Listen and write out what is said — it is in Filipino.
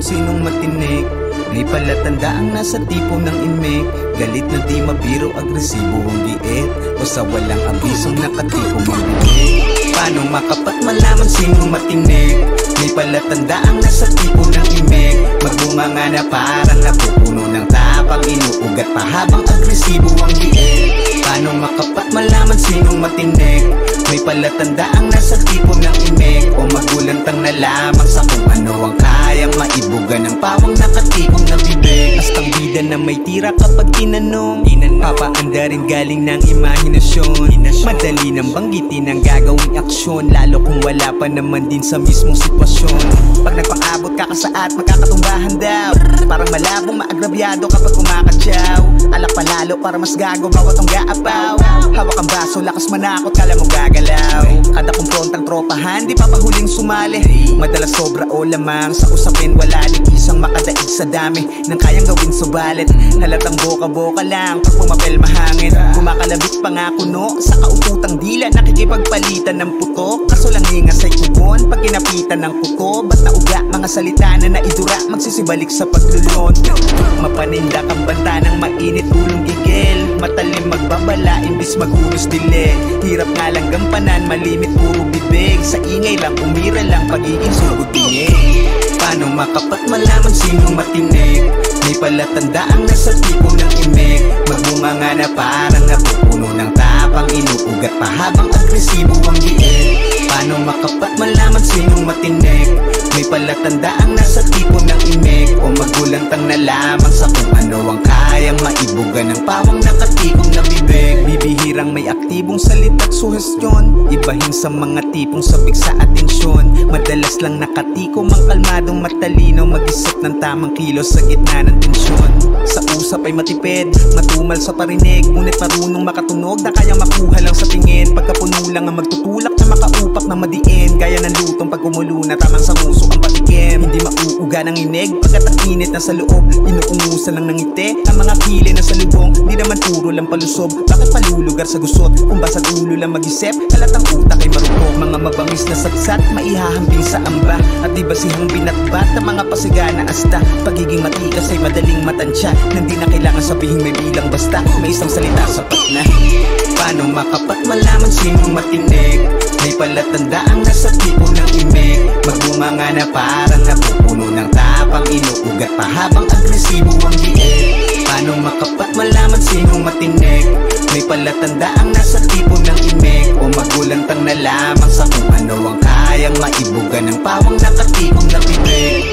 sinong matinik. May palatandaan nasa tipo ng imik. Galit na di mabiro, agresibo ang giit, o sa walang abisong nakatipong mabibig. Paano makapat malaman sinong matinik? May palatandaan nasa tipo ng imik. Magbunga nga na parang napupuno ng tapang, inuugat pa habang agresibo ang giit. Paano makapat malaman sinong matinik? May palatandaan nasa tipo ng imik, o magulantang na lamang sa kung ano ang kayang maibuga ng pawang nakatikong na bibig. Astang bida na may tira kapag tinanong, papaanda rin galing ng imahinasyon. Madali nang banggitin ang gagawing aksyon, lalo kung wala pa naman din sa mismong sitwasyon. Pag nagpang-abot ka kasaat, magkakatumbahan daw. Parang malabong maagrabyado kapag kumakatsaw. Alak palalo para mas gago bawat ang gaapaw. Hawak ang baso, lakas manakot, kala mo gagalaw. Kada kumprontang tropahan, di papahuling sumali. Madalas sobra o lamang sa usapin, wala ning isang makadaig sa dami nang kayang gawin subalit. Halatang boka-boka lang pag pumapel mahangin. Kumakalabit pa nga kuno sa kauputang dila, nakikipagpalitan ng putok. Kaso lang hingas ay kubon pag kinapitan ng kuto. Ba't nauga mga salita na naidura, magsisibalik sa paglulon. Mapanindak ang banta ng mainit, ulong gigil. Matalim magbabala, imbis maghunos dili. Hirap nga lang gampanan, malimit puro bibig. Sa ingay lang, umira lang, pagiging sugod tingin. Paano makapat malaman sinong matinik? May palatandaan na sa tipo ng imik. Magbunga nga na parang napupuno ng tapang, inuugat pa habang agresibo ang giit. Paano makapat malaman sinong matinik? May palatandaan na sa tipo ng imik, o magulantang na lamang sa kung ano ang kayang maibuga ng pawang nakatikong na bibig. Bibihirang may aktibong salita't suhestyon, ibahin sa mga tipong sabik sa atensyon. Madalas lang nakatikom ang kalmadong matalino, mag-isip ng tamang kilos sa gitna ng tensyon. Sa usap ay matipid, matumal sa parinig, ngunit marunong makatunog na kayang makuha lang sa tingin. Pagkapuno lang ang magtutulak na makaupak na madiin, gaya ng lutong pag umulo na tamang sa muso ang patikim. Hindi mauuga ng inig pagkat ang init na sa loob, inuungusan lang ng ngiti ang mga kili na sa lubong. Di naman puro lang palusob, bakit palulugar sa gusot? Kung basag ulo lang mag-isip, halatang utak ay marupok. Mga mabangis na sagsat, maihahambing sa amba, at di basihang binatbat ang mga pasiga na asta. Pagiging matikas ay madaling matansya, nang di na kailangan sabihin may bilang basta. May isang salita sapat na. Paano makapat malaman sinong matinik? May palatandaan na sa tipo ng imik. Magbunga nga na parang napupuno ng tapang, inuugat pa habang agresibo ang giit. Paano makapat malaman sinong matinik? May palatandaan na sa tipo ng imik, o magulantang na lamang sa kung ano ang kayang maibuga ng pawang nakatikong na bibig.